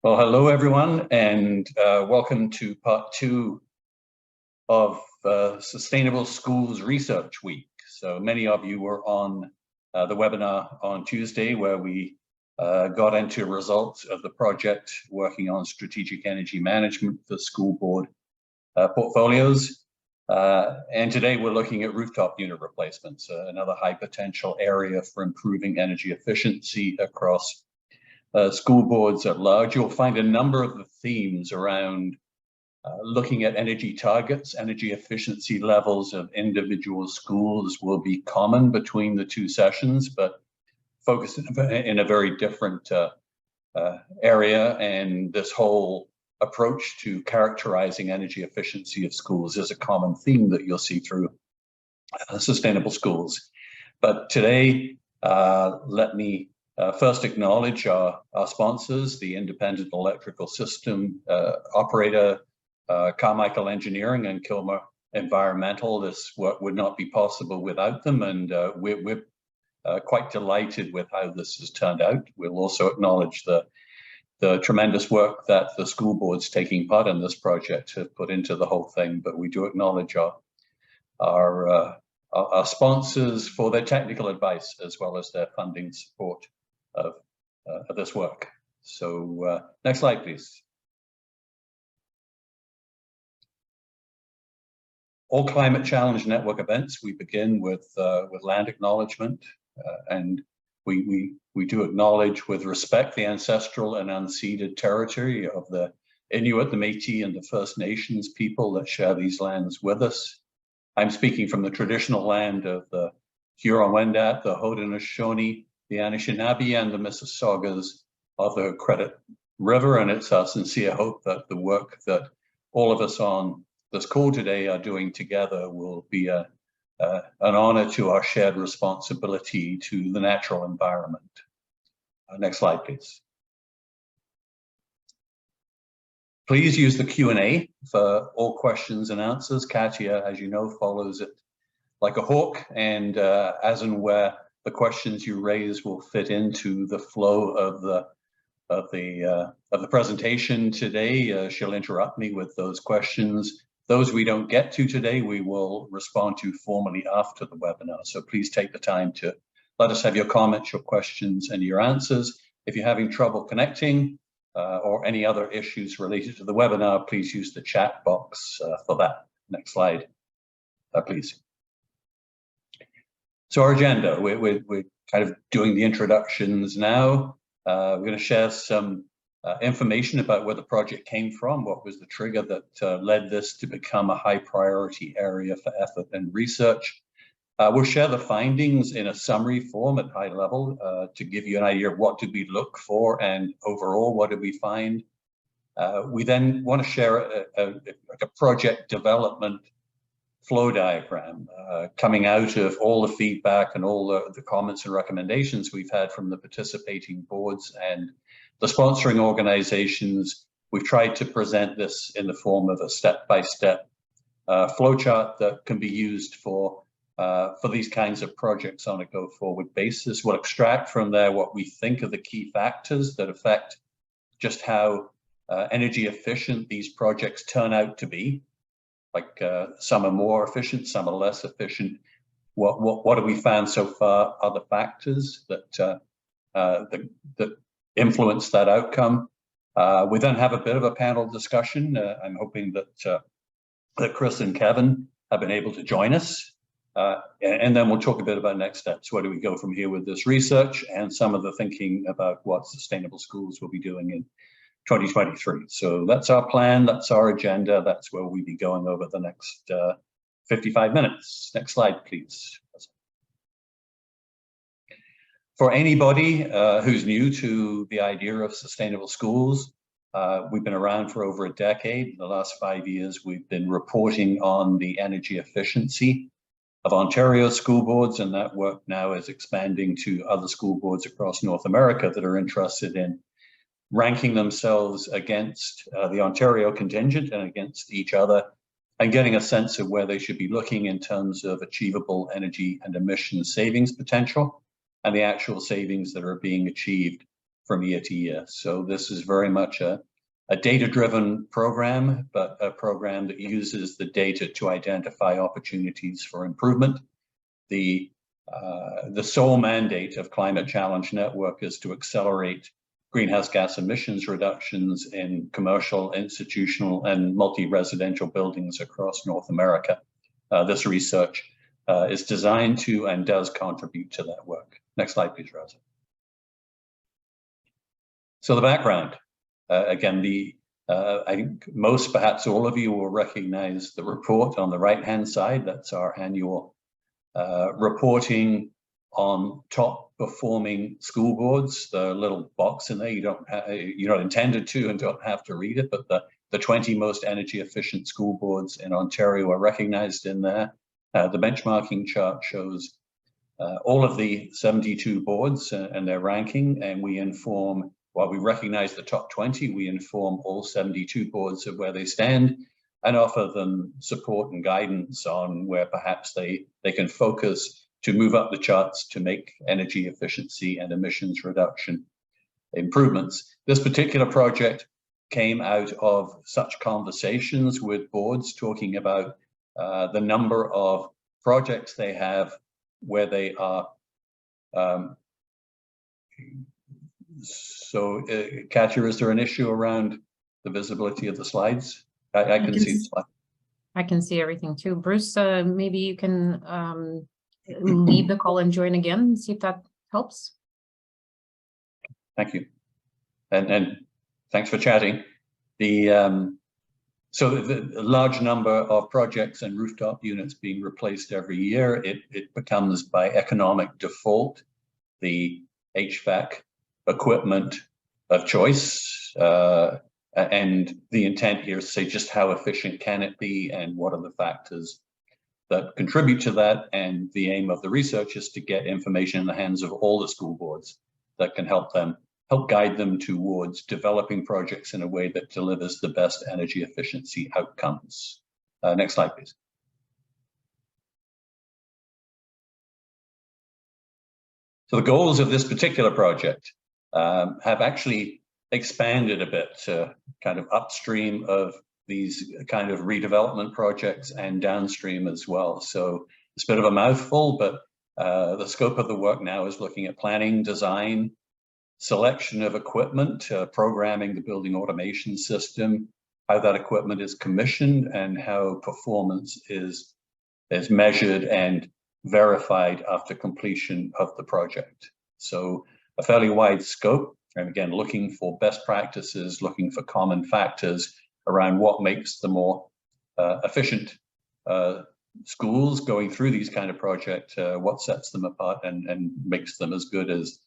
Well, hello everyone, and welcome to part 2 of Sustainable Schools Research Week. So many of you were on the webinar on Tuesday where we got into results of the project working on strategic energy management for school board portfolios. And today we're looking at rooftop unit replacements, another high potential area for improving energy efficiency across school boards at large. You'll find a number of the themes around looking at energy targets, energy efficiency levels of individual schools will be common between the two sessions, but focused in a very different area. And this whole approach to characterizing energy efficiency of schools is a common theme that you'll see through sustainable schools. But today, let me first acknowledge our sponsors, the Independent Electrical System Operator, Carmichael Engineering and Kilmer Environmental. This work would not be possible without them, and we're quite delighted with how this has turned out. We'll also acknowledge the tremendous work that the school boards taking part in this project have put into the whole thing, but we do acknowledge our sponsors for their technical advice as well as their funding support of this work. So next slide, please. All climate challenge network events, we begin with land acknowledgement, and we do acknowledge with respect the ancestral and unceded territory of the Inuit, the Métis, and the First Nations people that share these lands with us. I'm speaking from the traditional land of the Huron-Wendat, the Haudenosaunee, the Anishinaabe, and the Mississaugas of the Credit River, and it's our sincere hope that the work that all of us on this call today are doing together will be an honor to our shared responsibility to the natural environment. Next slide, please. Please use the Q&A for all questions and answers. Katia, as you know, follows it like a hawk, and as and where the questions you raise will fit into the flow of the presentation today, she'll interrupt me with those questions. Those we don't get to today, we will respond to formally after the webinar. So please take the time to let us have your comments, your questions, and your answers. If you're having trouble connecting or any other issues related to the webinar, please use the chat box for that. Next slide, please. So our agenda, we're kind of doing the introductions now. We're going to share some information about where the project came from, what was the trigger that led this to become a high priority area for effort and research. We'll share the findings in a summary form at high level to give you an idea of what did we look for and overall what did we find. We then want to share a project development flow diagram coming out of all the feedback and all the comments and recommendations we've had from the participating boards and the sponsoring organizations. We've tried to present this in the form of a step-by-step flowchart that can be used for these kinds of projects on a go-forward basis. We'll extract from there what we think are the key factors that affect just how energy efficient these projects turn out to be. Like some are more efficient, some are less efficient. What have we found so far are the factors that influence that outcome. We then have a bit of a panel discussion. I'm hoping that Chris and Kevin have been able to join us. And then we'll talk a bit about next steps. Where do we go from here with this research and some of the thinking about what sustainable schools will be doing in 2023. So that's our plan, that's our agenda, that's where we'll be going over the next 55 minutes. Next slide, please. For anybody who's new to the idea of sustainable schools, we've been around for over a decade. In the last 5 years, we've been reporting on the energy efficiency of Ontario school boards, and that work now is expanding to other school boards across North America that are interested in ranking themselves against the Ontario contingent and against each other, and getting a sense of where they should be looking in terms of achievable energy and emission savings potential and the actual savings that are being achieved from year to year. So this is very much a data-driven program, but a program that uses the data to identify opportunities for improvement. The sole mandate of Climate Challenge Network is to accelerate greenhouse gas emissions reductions in commercial, institutional, and multi-residential buildings across North America. This research is designed to and does contribute to that work. Next slide, please, Rosa. So the background, again, I think most, perhaps all of you will recognize the report on the right-hand side. That's our annual reporting on top performing school boards. The little box in there, you're not intended to and don't have to read it, but the 20 most energy efficient school boards in Ontario are recognized in there. The benchmarking chart shows all of the 72 boards and their ranking, and we inform, while we recognize the top 20, we inform all 72 boards of where they stand and offer them support and guidance on where perhaps they can focus to move up the charts to make energy efficiency and emissions reduction improvements. This particular project came out of such conversations with boards talking about the number of projects they have where they are. So, Katya, is there an issue around the visibility of the slides? I can see the slide. I can see everything too. Bruce, maybe you can leave the call and join again and see if that helps. Thank you. And thanks for chatting. So the large number of projects and rooftop units being replaced every year, it becomes by economic default the HVAC equipment of choice. And the intent here is to say just how efficient can it be and what are the factors that contribute to that. And the aim of the research is to get information in the hands of all the school boards that can help guide them towards developing projects in a way that delivers the best energy efficiency outcomes. Next slide, please. So the goals of this particular project have actually expanded a bit kind of upstream of these kind of redevelopment projects and downstream as well. So it's a bit of a mouthful, but the scope of the work now is looking at planning, design, selection of equipment, programming the building automation system, how that equipment is commissioned, and how performance is measured and verified after completion of the project. So a fairly wide scope, and again, looking for best practices, looking for common factors around what makes the more efficient schools going through these kind of projects, what sets them apart and makes them as good as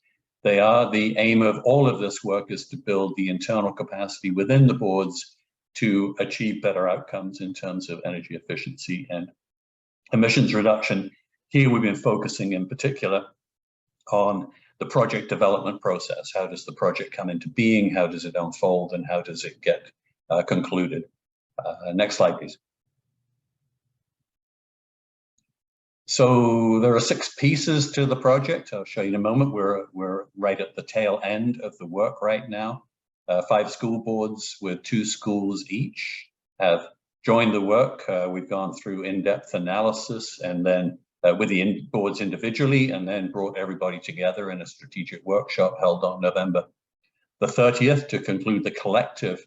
they are. The aim of all of this work is to build the internal capacity within the boards to achieve better outcomes in terms of energy efficiency and emissions reduction. Here we've been focusing in particular on the project development process. How does the project come into being? How does it unfold? And how does it get concluded? Next slide, please. So there are 6 pieces to the project. I'll show you in a moment. We're right at the tail end of the work right now. 5 school boards with 2 schools each have joined the work. We've gone through in-depth analysis and then with the boards individually, and then brought everybody together in a strategic workshop held on November the 30th to conclude the collective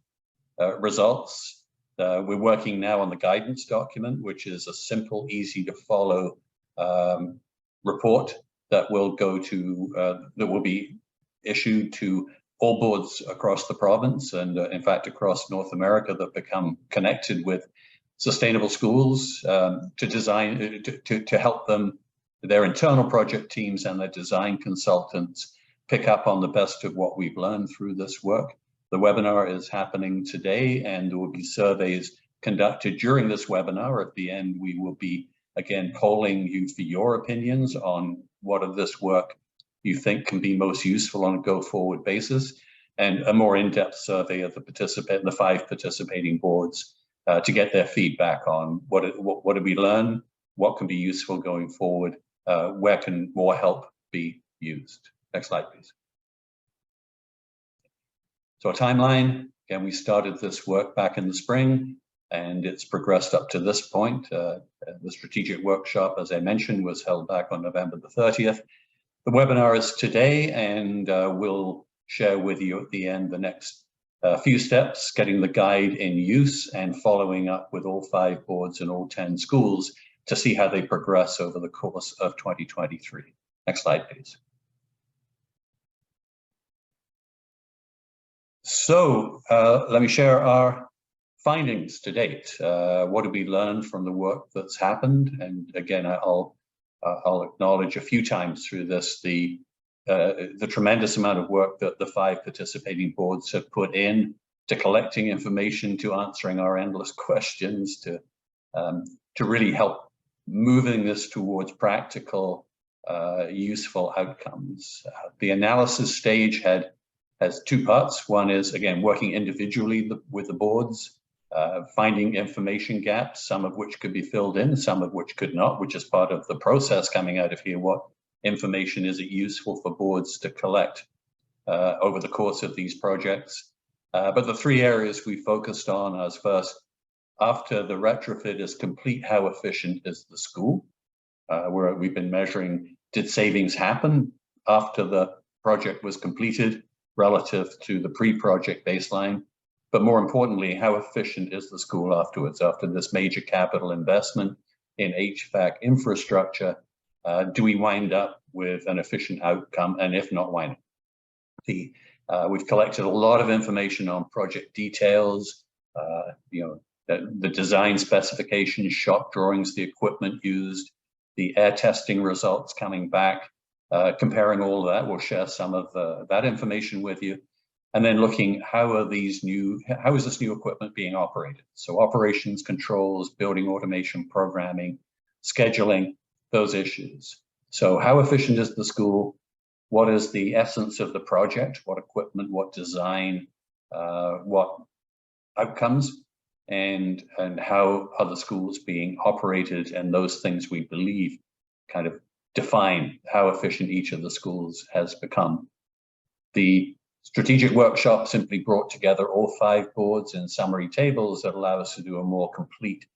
results. We're working now on the guidance document, which is a simple, easy to follow report that will go to, that will be issued to all boards across the province and in fact across North America that become connected with sustainable schools to design, to help them, their internal project teams and their design consultants pick up on the best of what we've learned through this work. The webinar is happening today and there will be surveys conducted during this webinar. At the end, we will be again polling you for your opinions on what of this work you think can be most useful on a go-forward basis, and a more in-depth survey of the 5 participating boards to get their feedback on what did we learn, what can be useful going forward, where can more help be used. Next slide, please. So a timeline, again, we started this work back in the spring, and it's progressed up to this point. The strategic workshop, as I mentioned, was held back on November the 30th. The webinar is today, and we'll share with you at the end the next few steps, getting the guide in use and following up with all 5 boards and all 10 schools to see how they progress over the course of 2023. Next slide, please. So let me share our findings to date. What have we learned from the work that's happened? And again, I'll acknowledge a few times through this the tremendous amount of work that the 5 participating boards have put in to collecting information, to answering our endless questions, to really help moving this towards practical, useful outcomes. The analysis stage has 2 parts. One is, again, working individually with the boards, finding information gaps, some of which could be filled in, some of which could not, which is part of the process coming out of here. What information is it useful for boards to collect over the course of these projects? But the 3 areas we focused on as first, after the retrofit is complete, how efficient is the school? Where we've been measuring, did savings happen after the project was completed relative to the pre-project baseline? But more importantly, how efficient is the school afterwards, after this major capital investment in HVAC infrastructure? Do we wind up with an efficient outcome? And if not, why not? We've collected a lot of information on project details, the design specifications, shop drawings, the equipment used, the air testing results coming back, comparing all of that. We'll share some of that information with you. And then looking, how is this new equipment being operated? So operations, controls, building automation, programming, scheduling, those issues. So how efficient is the school? What is the essence of the project? What equipment, what design, what outcomes, and how are the schools being operated? And those things we believe kind of define how efficient each of the schools has become. The strategic workshop simply brought together all 5 boards in summary tables that allow us to do a more complete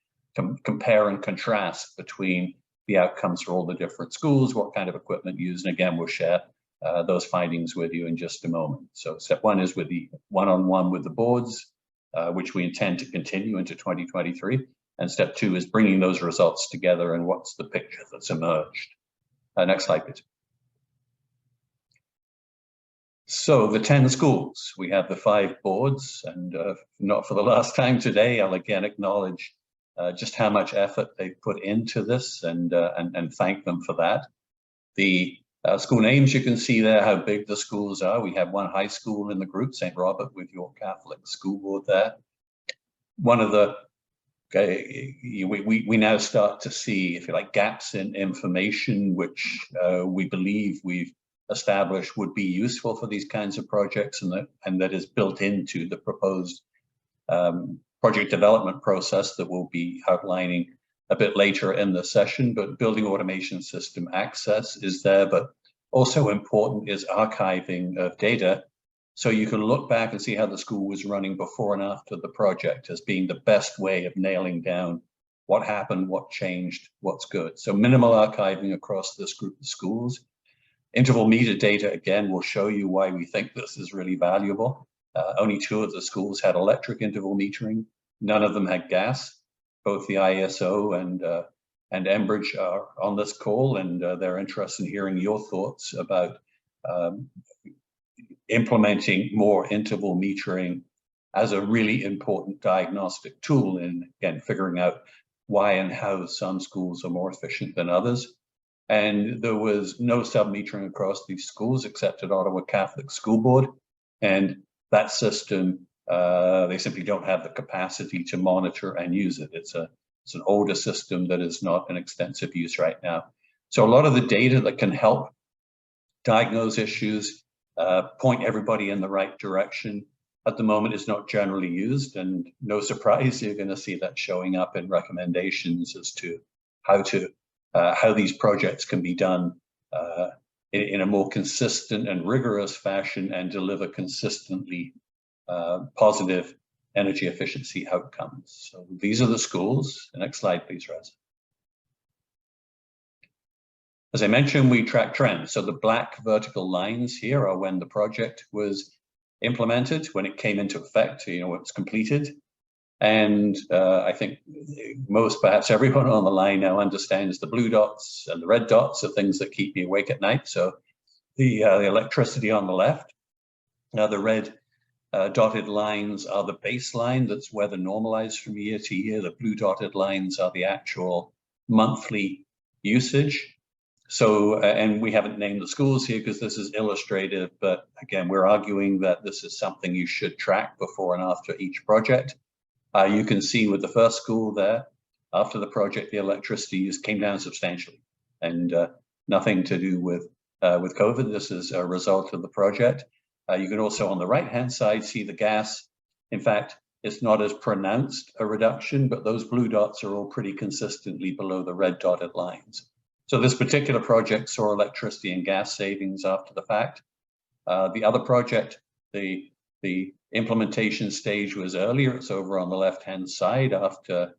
compare and contrast between the outcomes for all the different schools, what kind of equipment used. And again, we'll share those findings with you in just a moment. So step 1 is with the one-on-one with the boards, which we intend to continue into 2023. And step 2 is bringing those results together and what's the picture that's emerged. Next slide, please. So the 10 schools, we have the 5 boards, and not for the last time today, I'll again acknowledge just how much effort they've put into this and thank them for that. The school names, you can see there how big the schools are. We have 1 high school in the group, St. Robert with York Catholic School Board there. One of the, we now start to see, if you like, gaps in information, which we believe we've established would be useful for these kinds of projects, and that is built into the proposed project development process that we'll be outlining a bit later in the session. But building automation system access is there, but also important is archiving of data, so you can look back and see how the school was running before and after the project as being the best way of nailing down what happened, what changed, what's good. So minimal archiving across this group of schools. Interval meter data, again, will show you why we think this is really valuable. Only 2 of the schools had electric interval metering. None of them had gas. Both the ISO and Enbridge are on this call, and they're interested in hearing your thoughts about implementing more interval metering as a really important diagnostic tool in, again, figuring out why and how some schools are more efficient than others. And there was no sub-metering across these schools except at Ottawa Catholic School Board. And that system, they simply don't have the capacity to monitor and use it. It's an older system that is not in extensive use right now. So a lot of the data that can help diagnose issues, point everybody in the right direction at the moment is not generally used. And no surprise, you're going to see that showing up in recommendations as to how these projects can be done in a more consistent and rigorous fashion and deliver consistently positive energy efficiency outcomes. So these are the schools. The next slide, please, Rez. As I mentioned, we track trends. So the black vertical lines here are when the project was implemented, when it came into effect, when it's completed. And I think most, perhaps everyone on the line now understands the blue dots and the red dots are things that keep me awake at night. So the electricity on the left. Now the red dotted lines are the baseline, that's weather normalized from year to year. The blue dotted lines are the actual monthly usage. So, and we haven't named the schools here because this is illustrative, but again, we're arguing that this is something you should track before and after each project. You can see with the first school there, after the project, the electricity use came down substantially, and nothing to do with COVID. This is a result of the project. You can also on the right-hand side see the gas. In fact, it's not as pronounced a reduction, but those blue dots are all pretty consistently below the red dotted lines. So this particular project saw electricity and gas savings after the fact. The other project, the implementation stage was earlier. It's over on the left-hand side after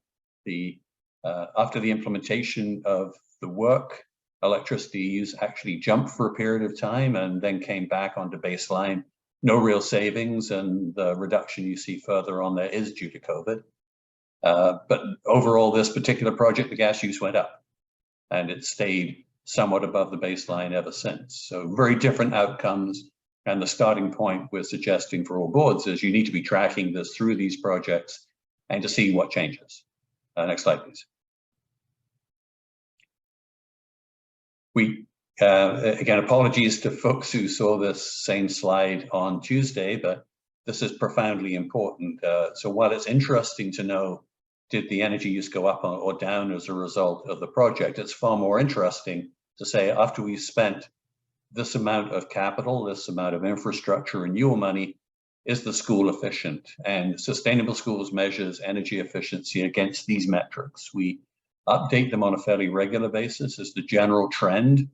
the implementation of the work. Electricity use actually jumped for a period of time and then came back onto baseline. No real savings, and the reduction you see further on there is due to COVID. But overall, this particular project, the gas use went up, and it stayed somewhat above the baseline ever since. So very different outcomes. And the starting point we're suggesting for all boards is you need to be tracking this through these projects and to see what changes. Next slide, please. Again, apologies to folks who saw this same slide on Tuesday, but this is profoundly important. So while it's interesting to know, did the energy use go up or down as a result of the project, it's far more interesting to say, after we've spent this amount of capital, this amount of infrastructure and your money, is the school efficient? And Sustainable Schools measures energy efficiency against these metrics. We update them on a fairly regular basis as the general trend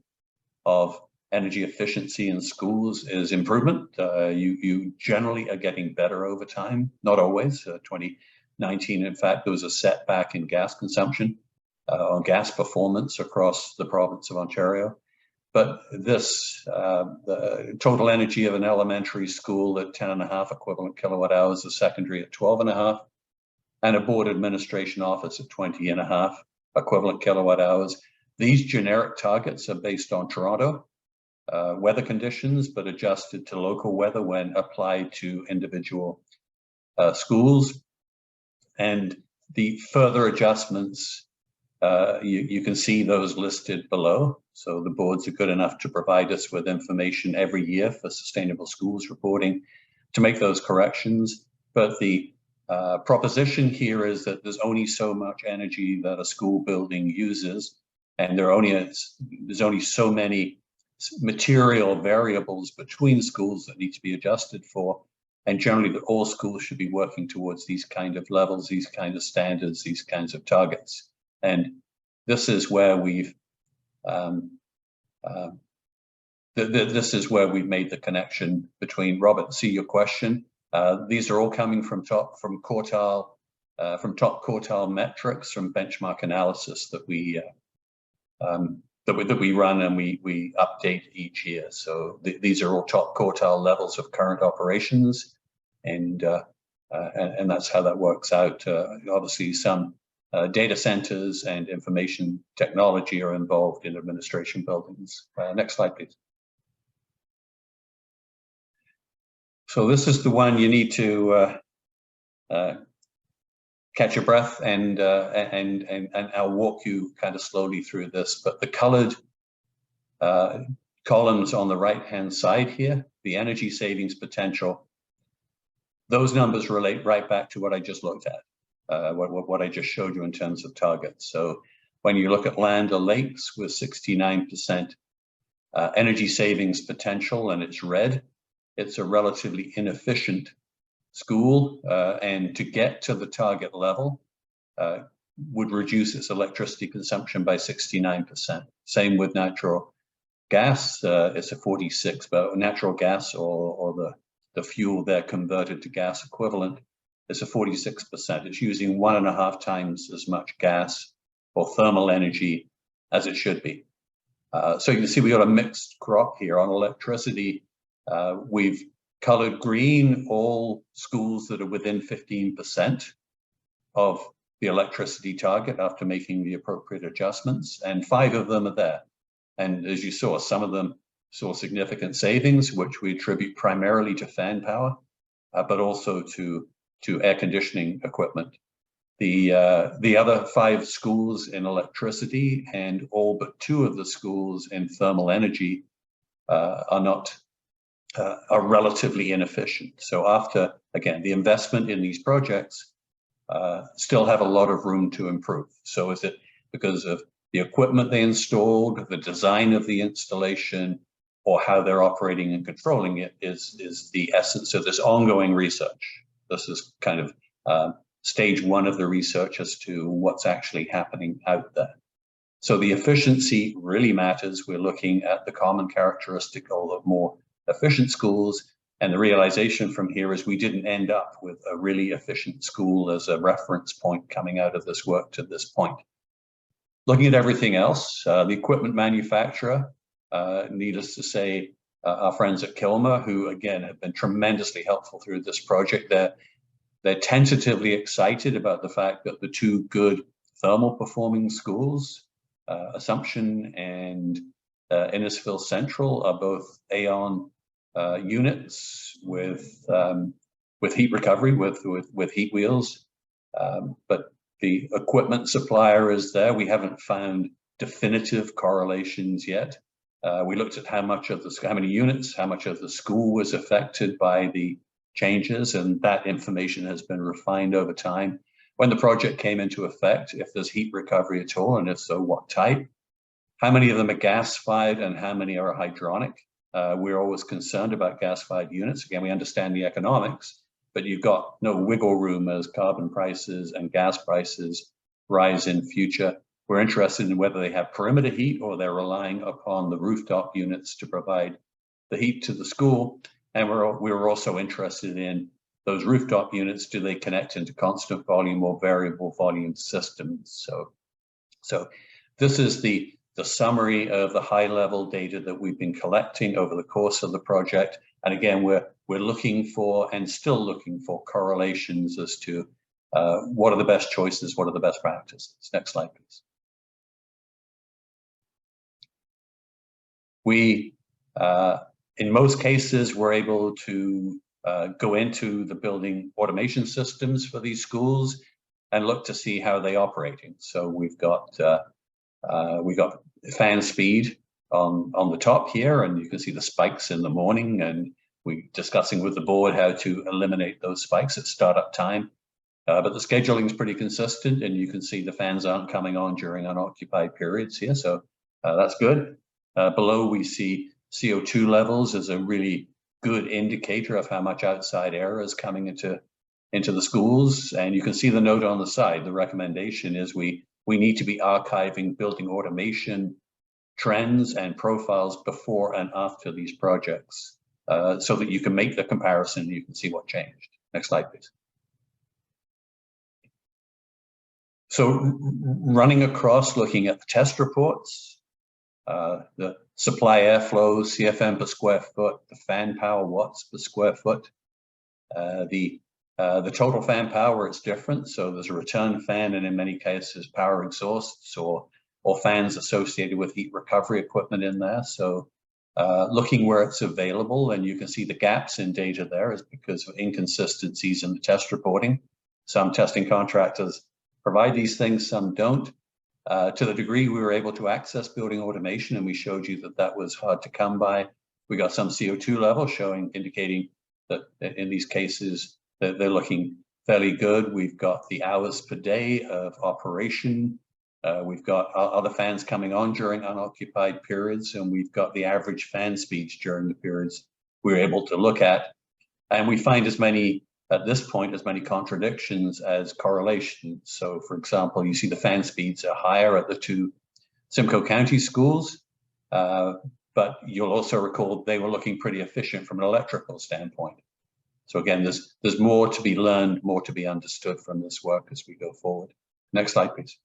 of energy efficiency in schools is improvement. You generally are getting better over time, not always. 2019, in fact, there was a setback in gas consumption, on gas performance across the province of Ontario. But this, the total energy of an elementary school at 10.5 equivalent kilowatt hours, a secondary at 12.5, and a board administration office at 20.5 equivalent kilowatt hours. These generic targets are based on Toronto weather conditions, but adjusted to local weather when applied to individual schools. And the further adjustments, you can see those listed below. So the boards are good enough to provide us with information every year for Sustainable Schools reporting to make those corrections. But the proposition here is that there's only so much energy that a school building uses, and there's only so many material variables between schools that need to be adjusted for. And generally, that all schools should be working towards these kind of levels, these kind of standards, these kinds of targets. And this is where we've this is where we've made the connection between, Robert, see your question. These are all coming from top quartile metrics from benchmark analysis that we run and we update each year. So these are all top quartile levels of current operations, and that's how that works out. Obviously, some data centers and information technology are involved in administration buildings. Next slide, please. So this is the one you need to catch your breath, and I'll walk you kind of slowly through this. But the colored columns on the right-hand side here, the energy savings potential, those numbers relate right back to what I just looked at. What I just showed you in terms of targets. So when you look at Land O'Lakes with 69% energy savings potential and it's red, it's a relatively inefficient school, and to get to the target level would reduce its electricity consumption by 69%. Same with natural gas, it's a 46, but natural gas or the fuel there converted to gas equivalent is a 46%. It's using 1.5 times as much gas or thermal energy as it should be. So you can see we got a mixed crop here on electricity. We've colored green all schools that are within 15% of the electricity target after making the appropriate adjustments, and 5 of them are there. And as you saw, some of them saw significant savings, which we attribute primarily to fan power, but also to air conditioning equipment. The other 5 schools in electricity and all but 2 of the schools in thermal energy are relatively inefficient. So after, again, the investment in these projects, still have a lot of room to improve. So is it because of the equipment they installed, the design of the installation, or how they're operating and controlling it is the essence of this ongoing research. This is kind of stage 1 of the research as to what's actually happening out there. So the efficiency really matters. We're looking at the common characteristic of more efficient schools, and the realization from here is we didn't end up with a really efficient school as a reference point coming out of this work to this point. Looking at everything else, the equipment manufacturer, needless to say, our friends at Kilmer, who again have been tremendously helpful through this project, they're tentatively excited about the fact that the 2 good thermal performing schools, Assumption and Innisfil Central, are both AON units with heat recovery, with heat wheels, but the equipment supplier is there. We haven't found definitive correlations yet. We looked at how many units, how much of the school was affected by the changes, and that information has been refined over time. When the project came into effect, if there's heat recovery at all, and if so, what type, how many of them are gas-fired and how many are hydronic. We're always concerned about gas-fired units. Again, we understand the economics, but you've got no wiggle room as carbon prices and gas prices rise in future. We're interested in whether they have perimeter heat or they're relying upon the rooftop units to provide the heat to the school. And we're also interested in those rooftop units. Do they connect into constant volume or variable volume systems? So this is the summary of the high-level data that we've been collecting over the course of the project. And again, we're looking for and still looking for correlations as to what are the best choices, what are the best practices. Next slide, please. We, in most cases, we're able to go into the building automation systems for these schools and look to see how they're operating. So we've got fan speed on the top here, and you can see the spikes in the morning, and we're discussing with the board how to eliminate those spikes at startup time. But the scheduling is pretty consistent, and you can see the fans aren't coming on during unoccupied periods here, so that's good. Below we see CO2 levels as a really good indicator of how much outside air is coming into the schools, and you can see the note on the side. The recommendation is we need to be archiving building automation trends and profiles before and after these projects, so that you can make the comparison, you can see what changed. Next slide, please. So running across, looking at the test reports, the supply airflow, CFM per square foot, the fan power watts per square foot, the total fan power is different. So there's a return fan, and in many cases power exhausts or fans associated with heat recovery equipment in there. So looking where it's available, and you can see the gaps in data there is because of inconsistencies in the test reporting. Some testing contractors provide these things, some don't. To the degree we were able to access building automation, and we showed you that that was hard to come by, we got some CO2 levels indicating that in these cases that they're looking fairly good. We've got the hours per day of operation. We've got other fans coming on during unoccupied periods, and we've got the average fan speeds during the periods we were able to look at. And we find at this point, as many contradictions as correlations. So for example, you see the fan speeds are higher at the 2 Simcoe County schools, but you'll also recall they were looking pretty efficient from an electrical standpoint. So again, there's more to be learned, more to be understood from this work as we go forward. Next slide, please.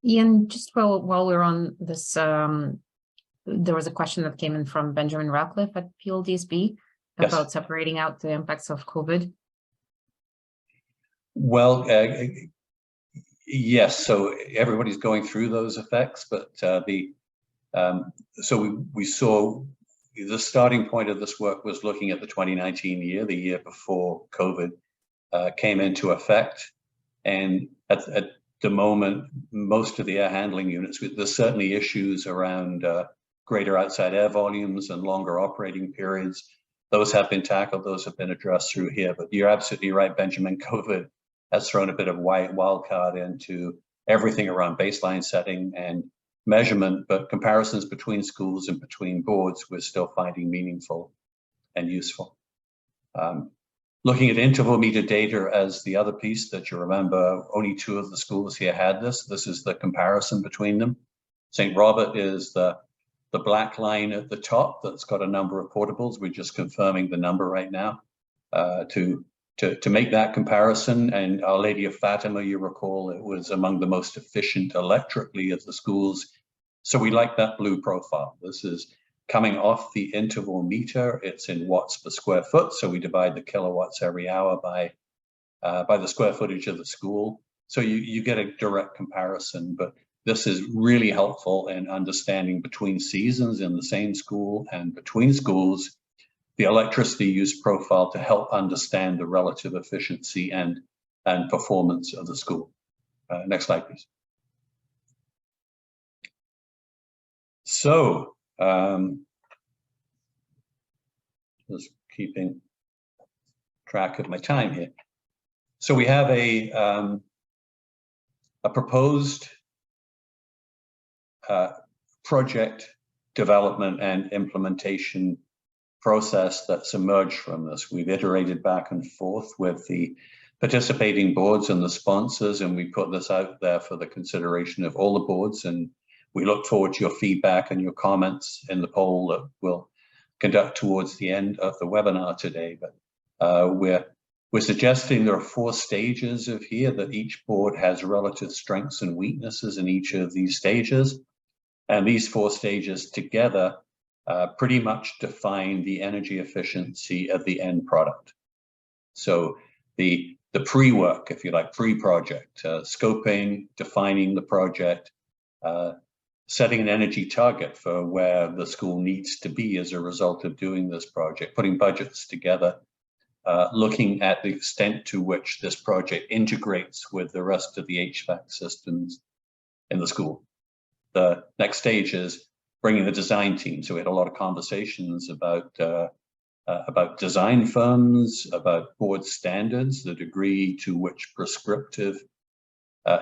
Ian, just while we're on this, there was a question that came in from Benjamin Ratcliffe at PLDSB about separating out the impacts of COVID. Well, yes, so everybody's going through those effects, but so we saw the starting point of this work was looking at the 2019 year, the year before COVID came into effect. And at the moment, most of the air handling units, there's certainly issues around greater outside air volumes and longer operating periods. Those have been tackled, those have been addressed through here, but you're absolutely right, Benjamin. COVID has thrown a bit of wild card into everything around baseline setting and measurement, but comparisons between schools and between boards we're still finding meaningful and useful. Looking at interval meter data as the other piece that you remember, only 2 of the schools here had this. This is the comparison between them. St. Robert is the black line at the top that's got a number of portables. We're just confirming the number right now to make that comparison. And Our Lady of Fatima, you recall, it was among the most efficient electrically of the schools. So we like that blue profile. This is coming off the interval meter. It's in watts per square foot. So we divide the kilowatts every hour by the square footage of the school. So you get a direct comparison, but this is really helpful in understanding between seasons in the same school and between schools, the electricity use profile to help understand the relative efficiency and performance of the school. Next slide, please. So, just keeping track of my time here. So we have a proposed project development and implementation process that's emerged from this. We've iterated back and forth with the participating boards and the sponsors, and we put this out there for the consideration of all the boards, and we look forward to your feedback and your comments in the poll that we'll conduct towards the end of the webinar today. But we're suggesting there are 4 stages of here, that each board has relative strengths and weaknesses in each of these stages. And these 4 stages together pretty much define the energy efficiency of the end product. So the pre-work, if you like, pre-project, scoping, defining the project, setting an energy target for where the school needs to be as a result of doing this project, putting budgets together, looking at the extent to which this project integrates with the rest of the HVAC systems in the school. The next stage is bringing the design team. So we had a lot of conversations about design firms, about board standards, the degree to which prescriptive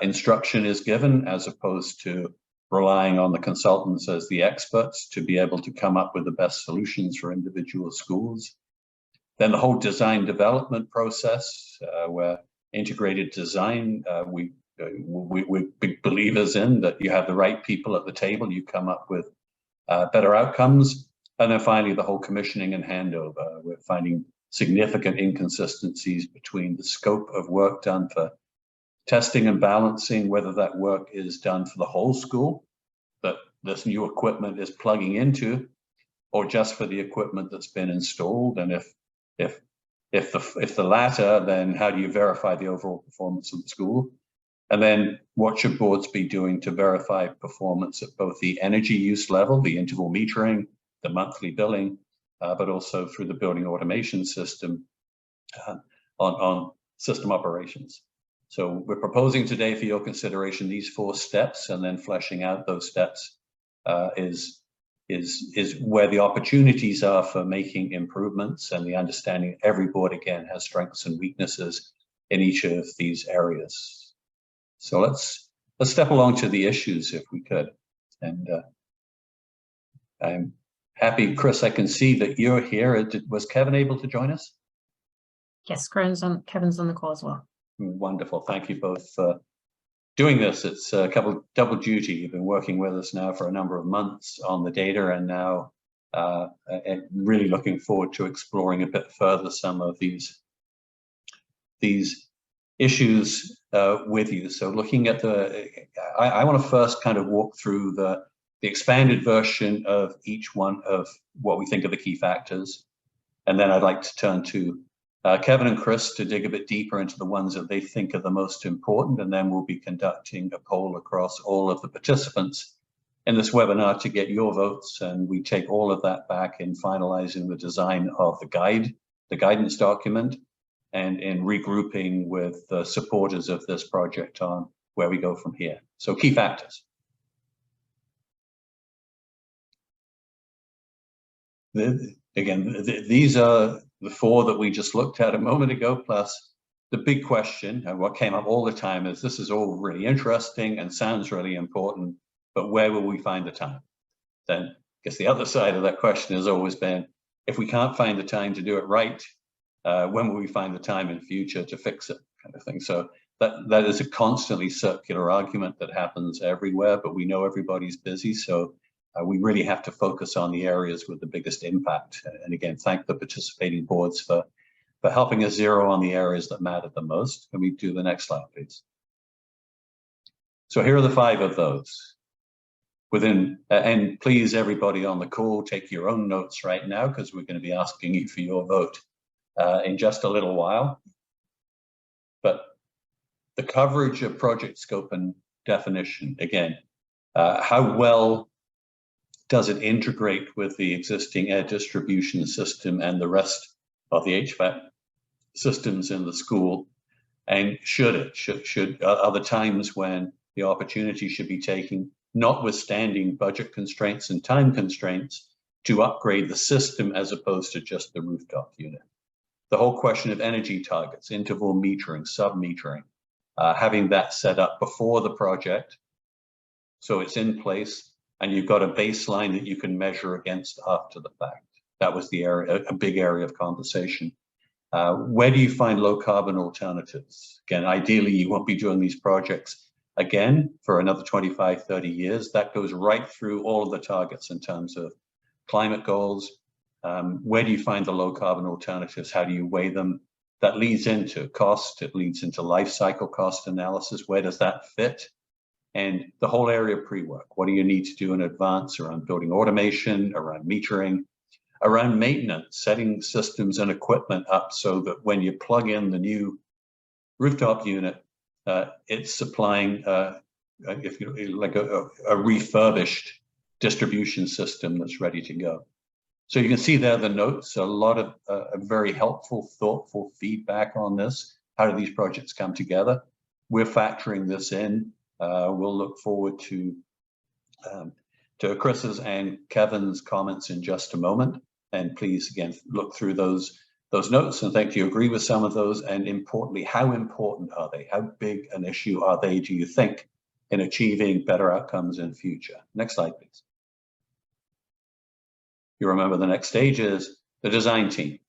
instruction is given, as opposed to relying on the consultants as the experts to be able to come up with the best solutions for individual schools. Then the whole design development process, where integrated design, we're big believers in that you have the right people at the table, you come up with better outcomes. And then finally, the whole commissioning and handover. We're finding significant inconsistencies between the scope of work done for testing and balancing, whether that work is done for the whole school that this new equipment is plugging into, or just for the equipment that's been installed. And if the latter, then how do you verify the overall performance of the school? And then what should boards be doing to verify performance at both the energy use level, the interval metering, the monthly billing, but also through the building automation system on system operations. So we're proposing today for your consideration these 4 steps, and then fleshing out those steps is where the opportunities are for making improvements, and the understanding every board again has strengths and weaknesses in each of these areas. So let's step along to the issues if we could. And I'm happy, Chris, I can see that you're here. Was Kevin able to join us? Yes, Kevin's on the call as well. Wonderful. Thank you both for doing this. It's a double duty. You've been working with us now for a number of months on the data, and now and really looking forward to exploring a bit further some of these issues with you. So looking at I want to first kind of walk through the expanded version of each one of what we think are the key factors. And then I'd like to turn to Kevin and Chris to dig a bit deeper into the ones that they think are the most important. And then we'll be conducting a poll across all of the participants in this webinar to get your votes. And we take all of that back in finalizing the design of the guidance document, and in regrouping with the supporters of this project on where we go from here. So key factors. These are the four that we just looked at a moment ago, plus the big question, and what came up all the time is, this is all really interesting and sounds really important, but where will we find the time? Then I guess the other side of that question has always been, if we can't find the time to do it right, when will we find the time in future to fix it, kind of thing. So that is a constantly circular argument that happens everywhere, but we know everybody's busy. So we really have to focus on the areas with the biggest impact. And again, thank the participating boards for helping us zero on the areas that matter the most. Can we do the next slide, please? So here are the 5 of those. And please, everybody on the call, take your own notes right now, because we're going to be asking you for your vote in just a little while. But the coverage of project scope and definition, again, how well does it integrate with the existing air distribution system and the rest of the HVAC systems in the school? And are there times when the opportunity should be taken, notwithstanding budget constraints and time constraints, to upgrade the system as opposed to just the rooftop unit? The whole question of energy targets, interval metering, sub-metering, having that set up before the project, so it's in place, and you've got a baseline that you can measure against after the fact. That was the area, a big area of conversation. Where do you find low carbon alternatives? Again, ideally, you won't be doing these projects again for another 25, 30 years. That goes right through all of the targets in terms of climate goals. Where do you find the low carbon alternatives? How do you weigh them? That leads into cost. It leads into life cycle cost analysis. Where does that fit? And the whole area of pre-work. What do you need to do in advance around building automation, around metering, around maintenance, setting systems and equipment up so that when you plug in the new rooftop unit, it's supplying like a refurbished distribution system that's ready to go. So you can see there the notes, a lot of very helpful, thoughtful feedback on this. How do these projects come together? We're factoring this in. We'll look forward to Chris's and Kevin's comments in just a moment. And please, again, look through those notes and think, do you agree with some of those? And importantly, how important are they? How big an issue are they, do you think, in achieving better outcomes in future? Next slide, please. You remember the next stage is the design team.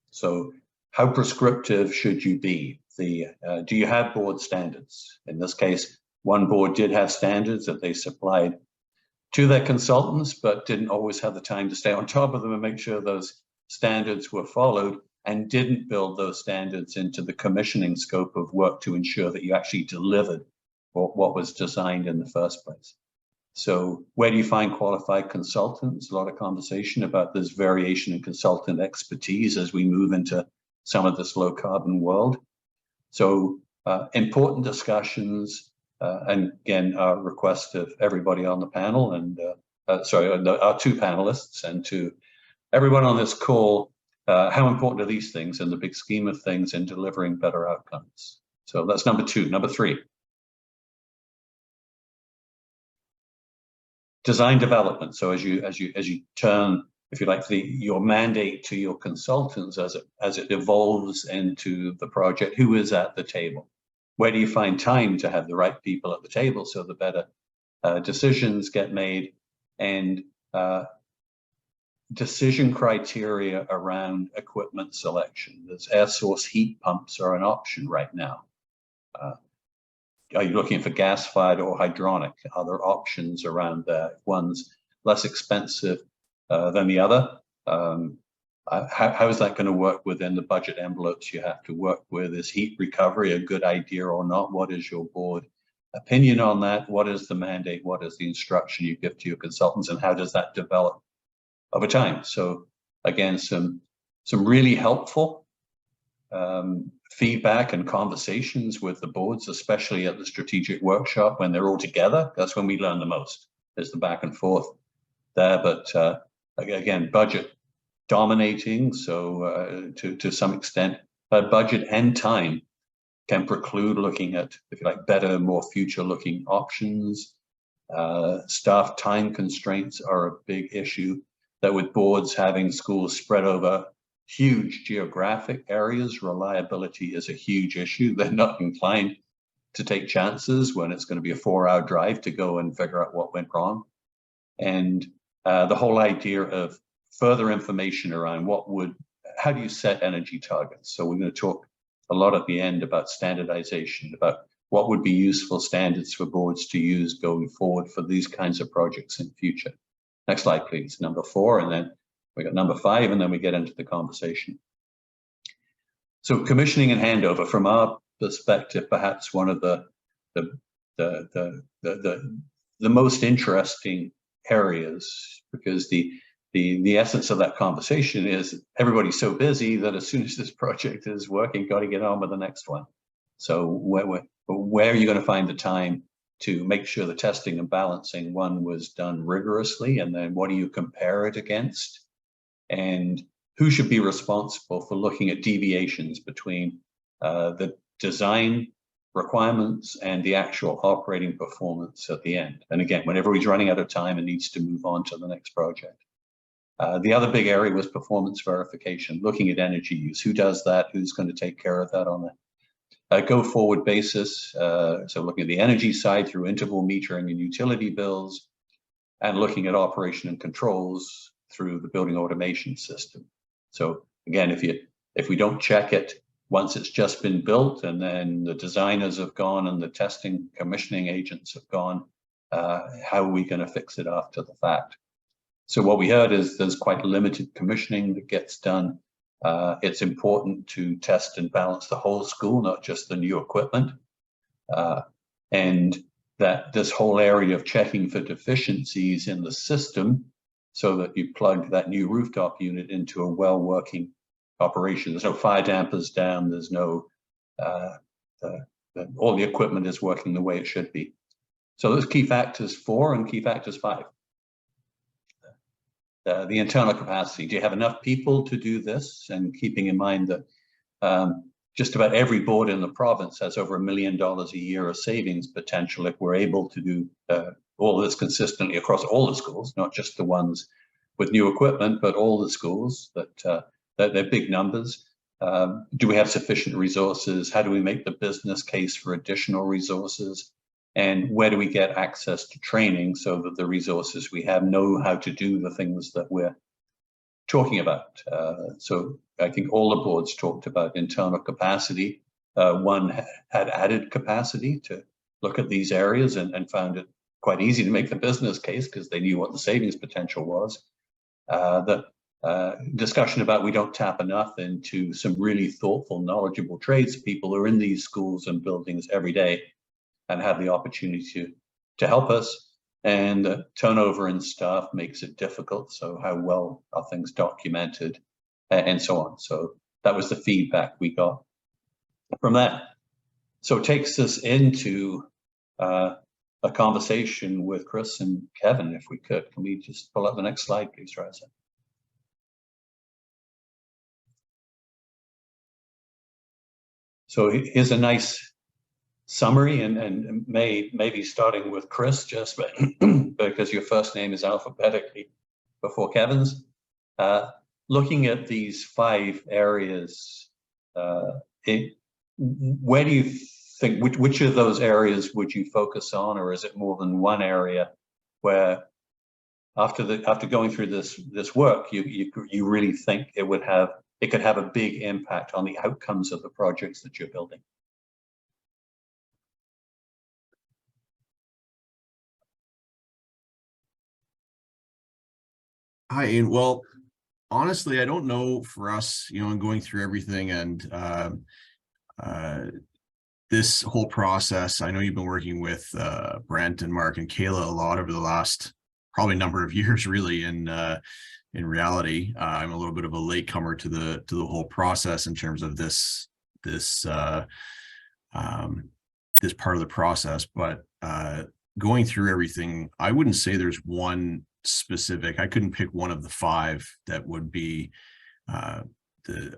So how prescriptive should you be? Do you have board standards? In this case, one board did have standards that they supplied to their consultants, but didn't always have the time to stay on top of them and make sure those standards were followed, and didn't build those standards into the commissioning scope of work to ensure that you actually delivered what was designed in the first place. So where do you find qualified consultants? A lot of conversation about this variation in consultant expertise as we move into some of this low carbon world. So important discussions, and again, our request of everybody on the panel and our 2 panelists, and to everyone on this call, how important are these things in the big scheme of things in delivering better outcomes? So that's number 2. Number 3. Design development. So as you turn, if you like, your mandate to your consultants as it evolves into the project, who is at the table? Where do you find time to have the right people at the table so the better decisions get made? And decision criteria around equipment selection. There's air source heat pumps are an option right now. Are you looking for gas-fired or hydronic? Are there options around that? One's less expensive, than the other. How is that going to work within the budget envelopes you have to work with? Is heat recovery a good idea or not? What is your board opinion on that? What is the mandate? What is the instruction you give to your consultants, and how does that develop over time? So again, some really helpful feedback and conversations with the boards, especially at the strategic workshop when they're all together. That's when we learn the most, is the back and forth there. But again, budget dominating, so to some extent, budget and time can preclude looking at, if you like, better, more future-looking options. Staff time constraints are a big issue, that with boards having schools spread over huge geographic areas, reliability is a huge issue. They're not inclined to take chances when it's going to be a 4-hour drive to go and figure out what went wrong. And the whole idea of further information around how do you set energy targets? So we're going to talk a lot at the end about standardization, about what would be useful standards for boards to use going forward for these kinds of projects in future. Next slide, please. Number 4, and then we got number 5, and then we get into the conversation. So commissioning and handover, from our perspective, perhaps one of the most interesting areas, because the essence of that conversation is everybody's so busy that as soon as this project is working, got to get on with the next one. So where are you going to find the time to make sure the testing and balancing one was done rigorously, and then what do you compare it against? And who should be responsible for looking at deviations between the design requirements and the actual operating performance at the end? And again, when everybody's running out of time and needs to move on to the next project. The other big area was performance verification, looking at energy use. Who does that? Who's going to take care of that on a go-forward basis? So looking at the energy side through interval metering and utility bills, and looking at operation and controls through the building automation system. So again, if we don't check it once it's just been built and then the designers have gone and the testing commissioning agents have gone, how are we going to fix it after the fact? So what we heard is there's quite limited commissioning that gets done. It's important to test and balance the whole school, not just the new equipment. And that this whole area of checking for deficiencies in the system, so that you plug that new rooftop unit into a well-working operation. There's no fire dampers down, there's no, all the equipment is working the way it should be. So those key factors 4 and key factors 5. The internal capacity, do you have enough people to do this? And keeping in mind that just about every board in the province has over $1 million a year of savings potential if we're able to do all this consistently across all the schools, not just the ones with new equipment, but all the schools, that they're big numbers. Do we have sufficient resources? How do we make the business case for additional resources? And where do we get access to training so that the resources we have know how to do the things that we're talking about? So I think all the boards talked about internal capacity. One had added capacity to look at these areas and found it quite easy to make the business case because they knew what the savings potential was. The discussion about we don't tap enough into some really thoughtful, knowledgeable tradespeople who are in these schools and buildings every day and have the opportunity to help us. And turnover in staff makes it difficult. So how well are things documented and so on. So that was the feedback we got from that. So it takes us into a conversation with Chris and Kevin, if we could. Can we just pull up the next slide, please, Raza? So here's a nice summary, and maybe starting with Chris, just because your first name is alphabetically before Kevin's. Looking at these 5 areas, where do you think, which of those areas would you focus on, or is it more than one area where after going through this work, you really think it could have a big impact on the outcomes of the projects that you're building? Hi, Ian. Well, honestly, I don't know for us, in going through everything and uh, this whole process. I know you've been working with Brent and Mark and Kayla a lot over the last probably number of years, really. In reality, I'm a little bit of a latecomer to the whole process in terms of this this part of the process. But going through everything, I wouldn't say there's one specific. I couldn't pick one of the five that would be a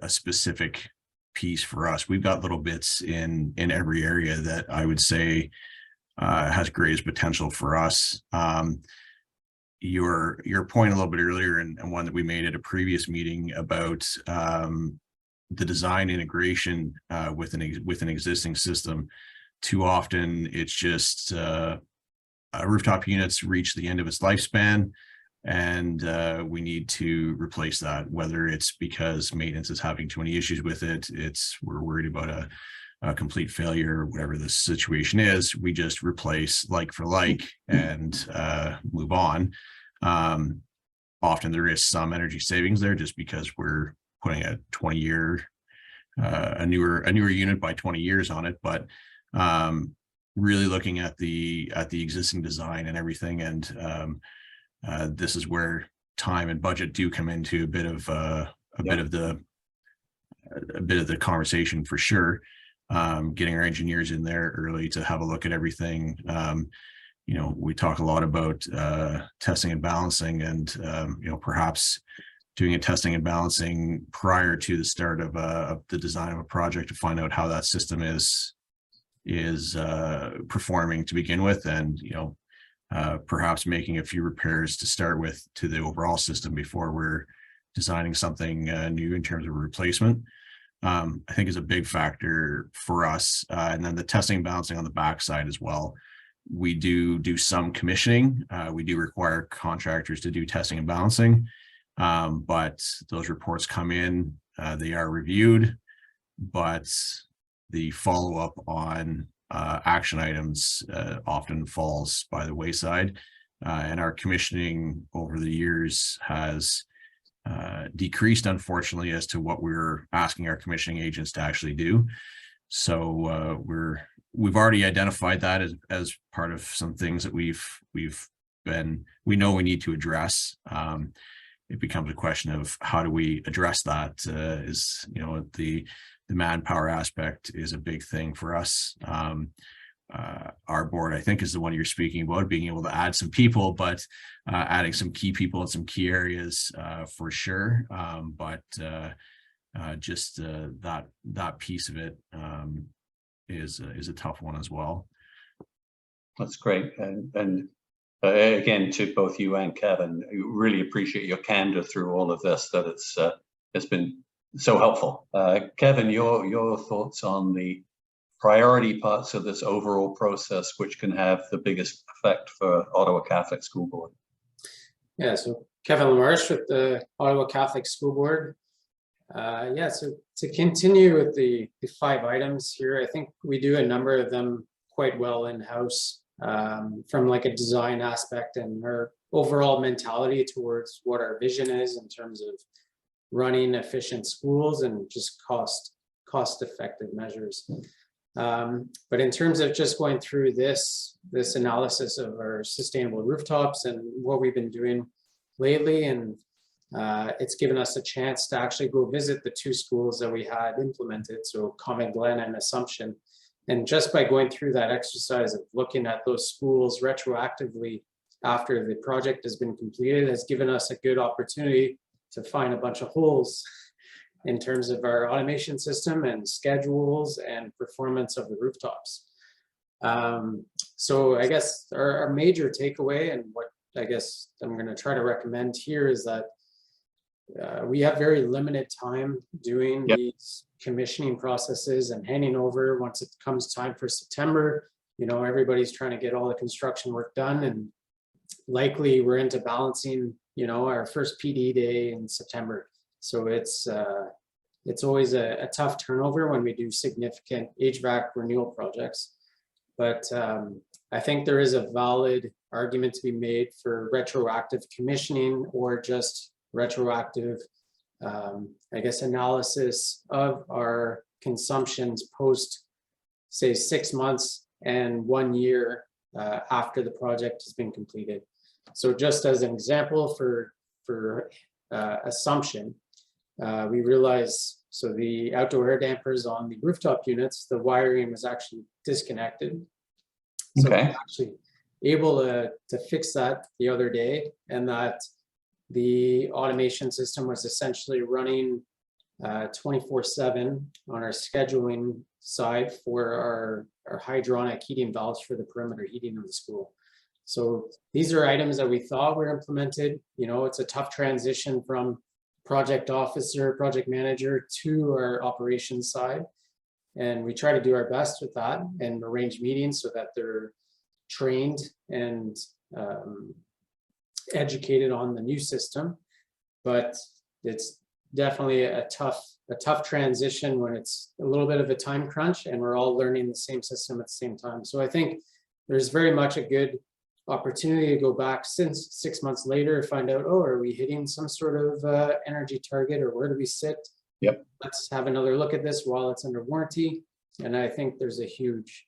specific piece for us. We've got little bits in every area that I would say has greatest potential for us. Your point a little bit earlier, and one that we made at a previous meeting about the design integration with an existing system. Too often, it's just rooftop units reach the end of its lifespan, and we need to replace that, whether it's because maintenance is having too many issues with it, we're worried about a complete failure, whatever the situation is. We just replace like for like and move on. Often there is some energy savings there just because we're putting a 20-year a newer unit by 20 years on it, but really looking at the existing design and everything. And this is where time and budget do come into a bit of the conversation for sure. Getting our engineers in there early to have a look at everything. We talk a lot about testing and balancing, and perhaps doing a testing and balancing prior to the start of the design of a project to find out how that system is performing to begin with, and perhaps making a few repairs to start with to the overall system before we're designing something new in terms of replacement. I think is a big factor for us, and then the testing and balancing on the backside as well. We do some commissioning. We do require contractors to do testing and balancing, but those reports come in, they are reviewed, but the follow-up on action items often falls by the wayside, and our commissioning over the years has decreased, unfortunately, as to what we're asking our commissioning agents to actually do. So we've already identified that as part of some things that we know we need to address. It becomes a question of how do we address that. The manpower aspect is a big thing for us. Our board, I think, is the one you're speaking about, being able to add some people, but adding some key people in some key areas for sure. But just that piece of it is a tough one as well. That's great. And again, to both you and Kevin, I really appreciate your candor through all of this, that it's been so helpful. Kevin, your thoughts on the priority parts of this overall process, which can have the biggest effect for Ottawa Catholic School Board? Yeah, so Kevin LaMarche with the Ottawa Catholic School Board. So to continue with the 5 items here, I think we do a number of them quite well in-house, from like a design aspect and our overall mentality towards what our vision is in terms of running efficient schools and just cost-effective measures. But in terms of just going through this analysis of our sustainable rooftops and what we've been doing lately, and it's given us a chance to actually go visit the 2 schools that we had implemented, so Comet Glen and Assumption. And just by going through that exercise of looking at those schools retroactively after the project has been completed has given us a good opportunity to find a bunch of holes in terms of our automation system and schedules and performance of the rooftops. So I guess our major takeaway, and what I guess I'm going to try to recommend here, is that we have very limited time doing these commissioning processes and handing over. Once it comes time for September, everybody's trying to get all the construction work done, and likely we're into balancing, our first PD day in September. So it's always a tough turnover when we do significant HVAC renewal projects. But I think there is a valid argument to be made for retroactive commissioning or just retroactive, I guess, analysis of our consumptions post, say, 6 months and 1 year after the project has been completed. So just as an example for assumption, we realized, so the outdoor air dampers on the rooftop units, the wiring was actually disconnected. So Okay. we're actually able to fix that the other day, and that the automation system was essentially running 24/7 on our scheduling side for our hydronic heating valves for the perimeter heating of the school. So these are items that we thought were implemented. You know, it's a tough transition from project officer, project manager to our operations side. And we try to do our best with that and arrange meetings so that they're trained and educated on the new system. But it's definitely a tough transition when it's a little bit of a time crunch and we're all learning the same system at the same time. So I think there's very much a good opportunity to go back since 6 months later, find out, oh, are we hitting some sort of energy target, or where do we sit? Yep. Let's have another look at this while it's under warranty. And I think there's a huge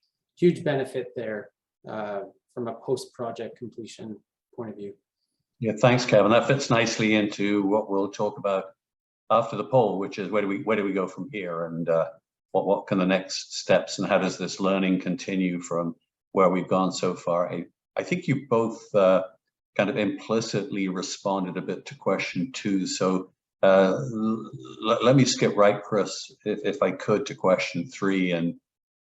benefit there from a post-project completion point of view. Yeah, thanks, Kevin. That fits nicely into what we'll talk about after the poll, which is where do we go from here, and what can the next steps, and how does this learning continue from where we've gone so far? I think you both kind of implicitly responded a bit to question 2. So let me skip right, Chris, if I could, to question 3. And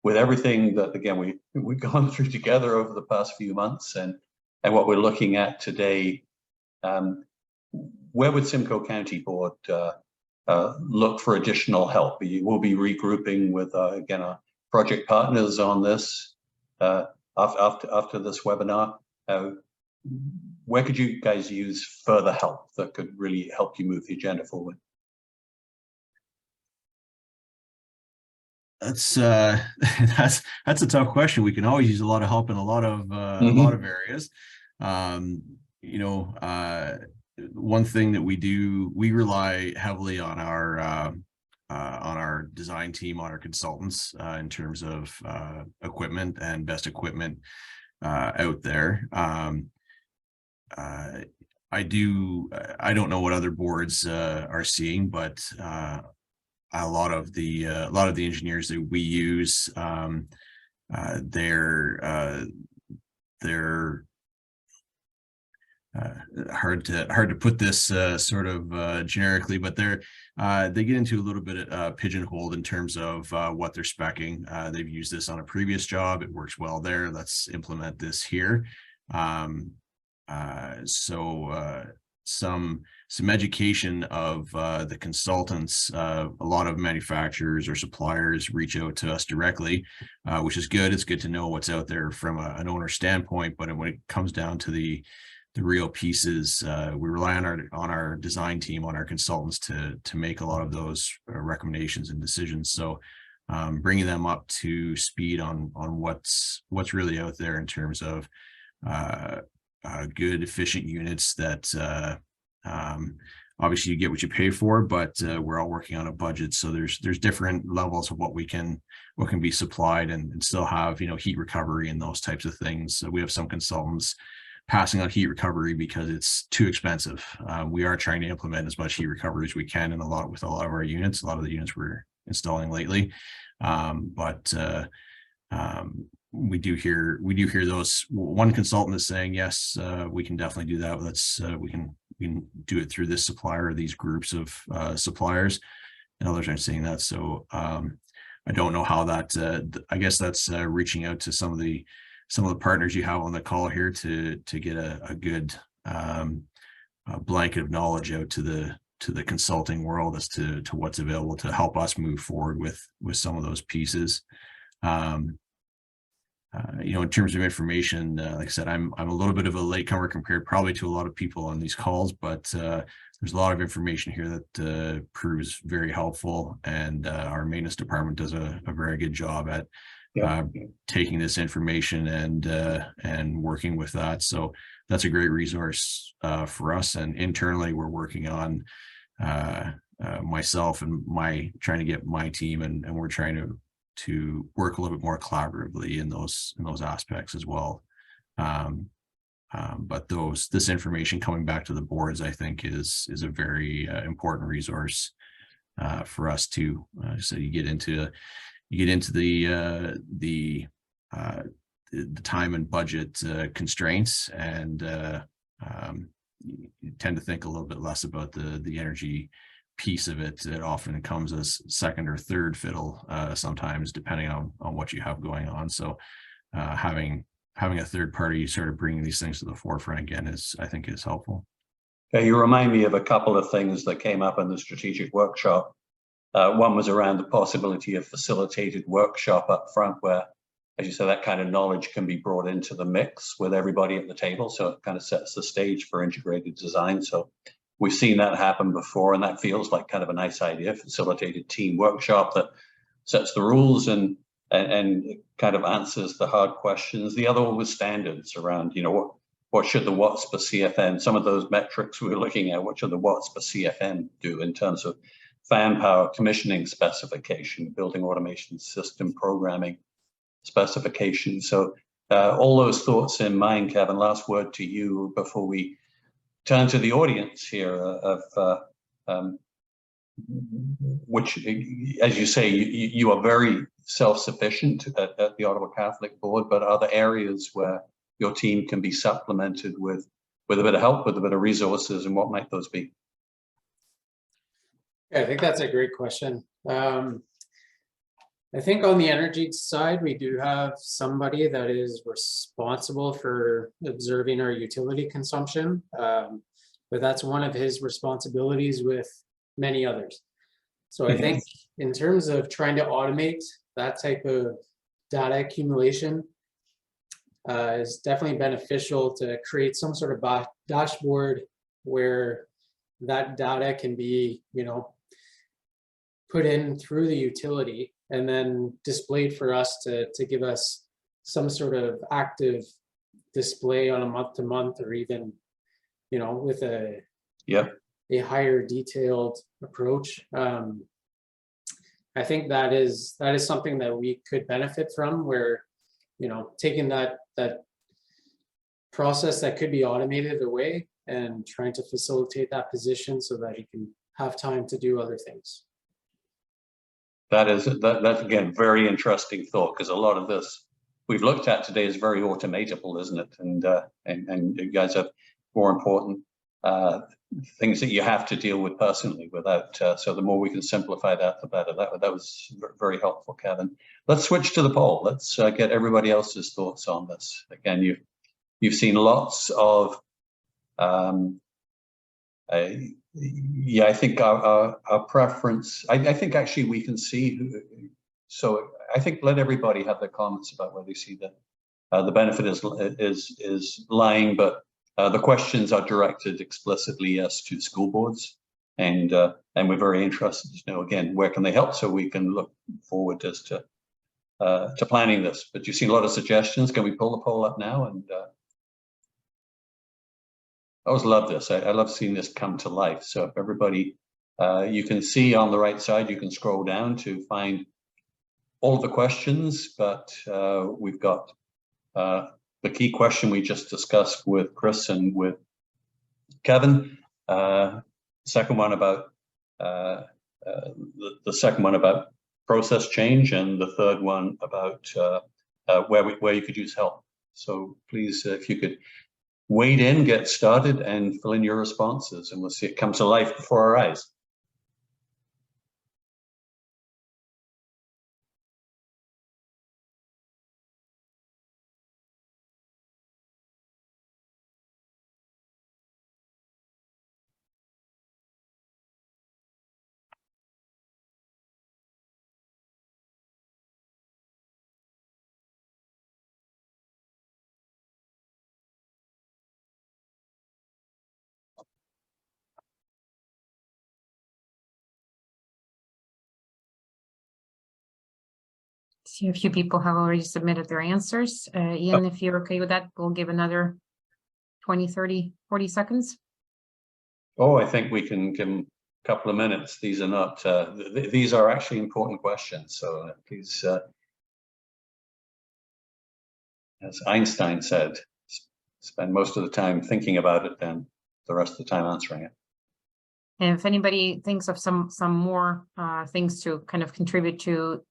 with everything that, again, we've gone through together over the past few months, and what we're looking at today, where would Simcoe County Board look for additional help? We'll be regrouping with, again, our project partners on this after this webinar. Where could you guys use further help that could really help you move the agenda forward? That's a tough question. We can always use a lot of help in a lot of areas. You know, one thing that we rely heavily on our design team, on our consultants, in terms of equipment and best equipment out there. I don't know what other boards are seeing, but a lot of the engineers that we use, they're hard to put this sort of generically, but they get into a little bit pigeonholed in terms of what they're speccing. They've used this on a previous job, it works well there, let's implement this here. So some education of the consultants. A lot of manufacturers or suppliers reach out to us directly, which is good. It's good to know what's out there from an owner standpoint, but when it comes down to the real pieces, we rely on our design team, on our consultants to make a lot of those recommendations and decisions. So bringing them up to speed on what's really out there in terms of good, efficient units that obviously you get what you pay for, but we're all working on a budget, so there's different levels of what can be supplied and still have, you know, heat recovery and those types of things. So we have some consultants passing on heat recovery because it's too expensive. We are trying to implement as much heat recovery as we can with a lot of our units, a lot of the units we're installing lately. But we do hear those. One consultant is saying, yes, we can definitely do that. We can do it through this supplier or these groups of suppliers, and others aren't saying that. So I don't know how that. I guess that's reaching out to some of the partners you have on the call here to get a good blanket of knowledge out to the consulting world as to what's available to help us move forward with some of those pieces. You know, in terms of information, like I said, I'm a little bit of a latecomer compared probably to a lot of people on these calls, but there's a lot of information here that proves very helpful, and our maintenance department does a very good job at taking this information and working with that. So that's a great resource for us. And internally, we're working on myself and trying to get my team, and we're trying to work a little bit more collaboratively in those aspects as well. But this information coming back to the boards, I think, is a very important resource for us to. So you get into the time and budget constraints, and you tend to think a little bit less about the energy piece of it. It often comes as second or third fiddle sometimes, depending on what you have going on. So having a third party sort of bringing these things to the forefront again I think is helpful. Yeah, you remind me of a couple of things that came up in the strategic workshop. One was around the possibility of facilitated workshop up front, where, as you said, that kind of knowledge can be brought into the mix with everybody at the table. So it kind of sets the stage for integrated design. So we've seen that happen before, and that feels like kind of a nice idea, facilitated team workshop that sets the rules and kind of answers the hard questions. The other one was standards around, what should the watts per CFM, some of those metrics we were looking at, what should the watts per CFM do in terms of fan power, commissioning specification, building automation system programming specification. So all those thoughts in mind, Kevin. Last word to you before we turn to the audience here of which, as you say, you are very self-sufficient at the Ottawa Catholic Board, but are there areas where your team can be supplemented with a bit of help, with a bit of resources, and what might those be? Yeah, I think that's a great question. I think on the energy side, we do have somebody that is responsible for observing our utility consumption, but that's one of his responsibilities with many others. So I think in terms of trying to automate that type of data accumulation is definitely beneficial to create some sort of dashboard where that data can be, put in through the utility and then displayed for us to give us some sort of active display on a month-to-month, or even, with a higher detailed approach. I think that is something that we could benefit from, where, taking that process that could be automated away and trying to facilitate that position so that he can have time to do other things. That's again very interesting thought, because a lot of this we've looked at today is very automatable, isn't it? And you guys have more important things that you have to deal with personally without. So the more we can simplify that, the better. That was very helpful, Kevin. Let's switch to the poll. Let's get everybody else's thoughts on this. Again, you've seen lots of. I think our preference. I think actually we can see. So I think let everybody have their comments about where they see the benefit is lying, but the questions are directed explicitly, yes, to school boards, and we're very interested to know again where can they help, so we can look forward as to planning this. But you've seen a lot of suggestions. Can we pull the poll up now? And I always love this. I love seeing this come to life. So if everybody, you can see on the right side, you can scroll down to find all of the questions, but we've got the key question we just discussed with Chris and with Kevin. Second one about the second one about process change, and the third one about where you could use help. So please, if you could wade in, get started, and fill in your responses, and we'll see it come to life before our eyes. See, a few people have already submitted their answers. Ian, if you're okay with that, we'll give another 20, 30, 40 seconds. Oh, I think we can give them a couple of minutes. These are not, these are actually important questions. So please, as Einstein said, spend most of the time thinking about it, then the rest of the time answering it. And if anybody thinks of some more things to kind of contribute to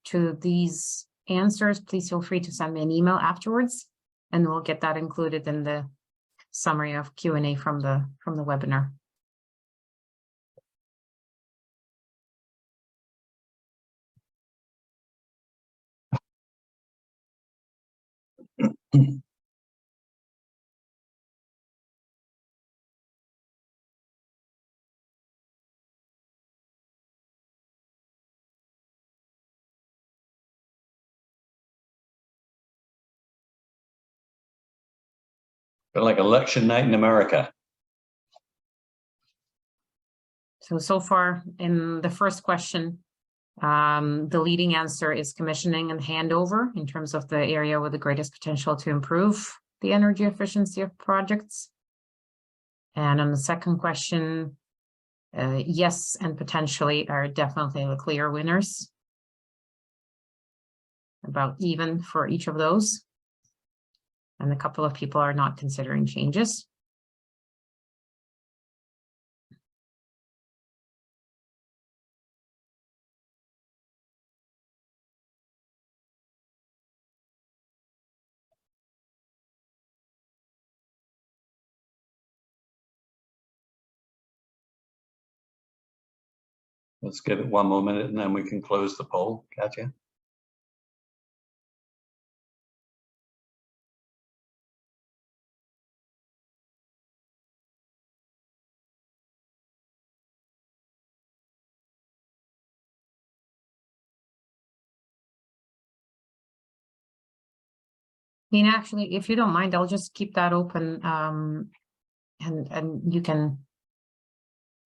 these answers, please feel free to send me an email afterwards, and we'll get that included in the summary of Q&A from the webinar. But like election night in America. So far in the first question, the leading answer is commissioning and handover in terms of the area with the greatest potential to improve the energy efficiency of projects. And on the second question, yes and potentially are definitely the clear winners. About even for each of those. And a couple of people are not considering changes. Let's give it one more minute and then we can close the poll, Katya. Actually, if you don't mind, I'll just keep that open, and you can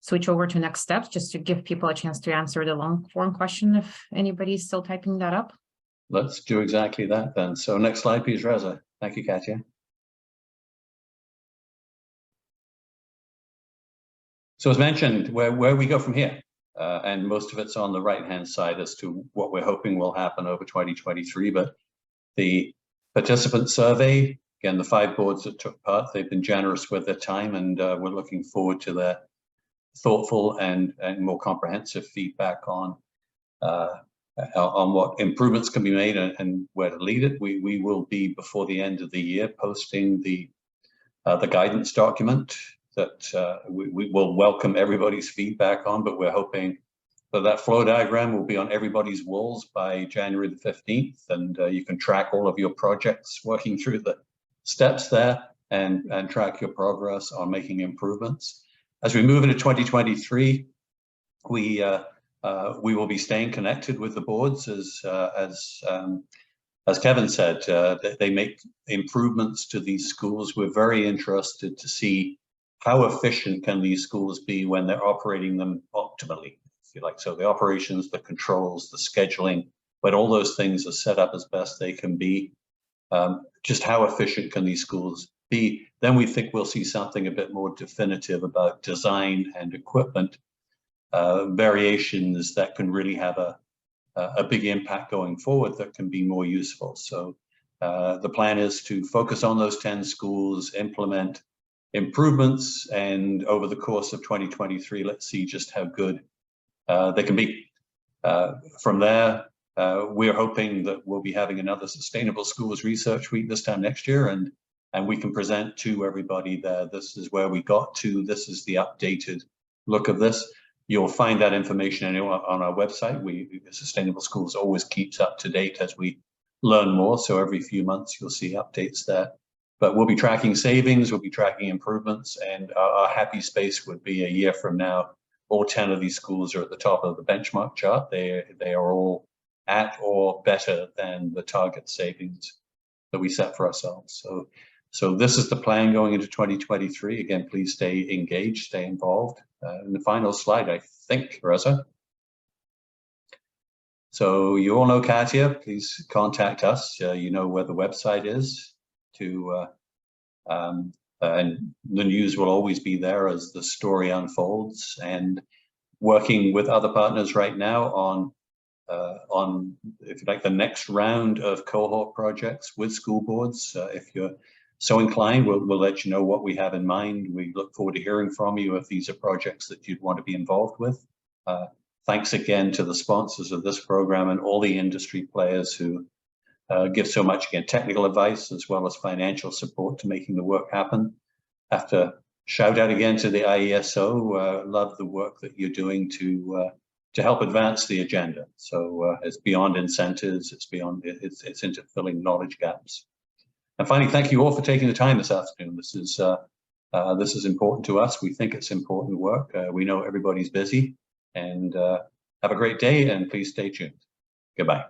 switch over to next steps just to give people a chance to answer the long form question if anybody's still typing that up. Let's do exactly that then. So next slide, please, Reza. Thank you, Katya. So as mentioned, where we go from here, and most of it's on the right-hand side as to what we're hoping will happen over 2023, but the participant survey, again, the 5 boards that took part, they've been generous with their time, and we're looking forward to their thoughtful and more comprehensive feedback on what improvements can be made and where to lead it. We will be, before the end of the year, posting the guidance document that we will welcome everybody's feedback on, but we're hoping that flow diagram will be on everybody's walls by January the 15th, and you can track all of your projects working through the steps there and track your progress on making improvements. As we move into 2023, we will be staying connected with the boards as Kevin said, they make improvements to these schools. We're very interested to see how efficient can these schools be when they're operating them optimally, if you like. So the operations, the controls, the scheduling, but all those things are set up as best they can be. Just how efficient can these schools be? Then we think we'll see something a bit more definitive about design and equipment variations that can really have a big impact going forward that can be more useful. So the plan is to focus on those 10 schools, implement improvements, and over the course of 2023, let's see just how good they can be. From there, we're hoping that we'll be having another Sustainable Schools Research Week this time next year, and we can present to everybody there, this is where we got to, this is the updated look of this. You'll find that information on our website. Sustainable Schools always keeps up to date as we learn more, so every few months you'll see updates there. But we'll be tracking savings, we'll be tracking improvements, and our happy space would be a year from now, all 10 of these schools are at the top of the benchmark chart. They are all at or better than the target savings that we set for ourselves. So this is the plan going into 2023. Again, please stay engaged, stay involved. And the final slide, I think, Reza. So you all know Katia, please contact us. You know where the website is to, and the news will always be there as the story unfolds, and working with other partners right now on, if you like, the next round of cohort projects with school boards. If you're so inclined, we'll let you know what we have in mind. We look forward to hearing from you if these are projects that you'd want to be involved with. Thanks again to the sponsors of this program and all the industry players who give so much, again, technical advice as well as financial support to making the work happen. Have to shout out again to the IESO. Love the work that you're doing to help advance the agenda. So it's beyond incentives, it's beyond, it's into filling knowledge gaps. And finally, thank you all for taking the time this afternoon. This is important to us. We think it's important work. We know everybody's busy, and have a great day, and please stay tuned. Goodbye.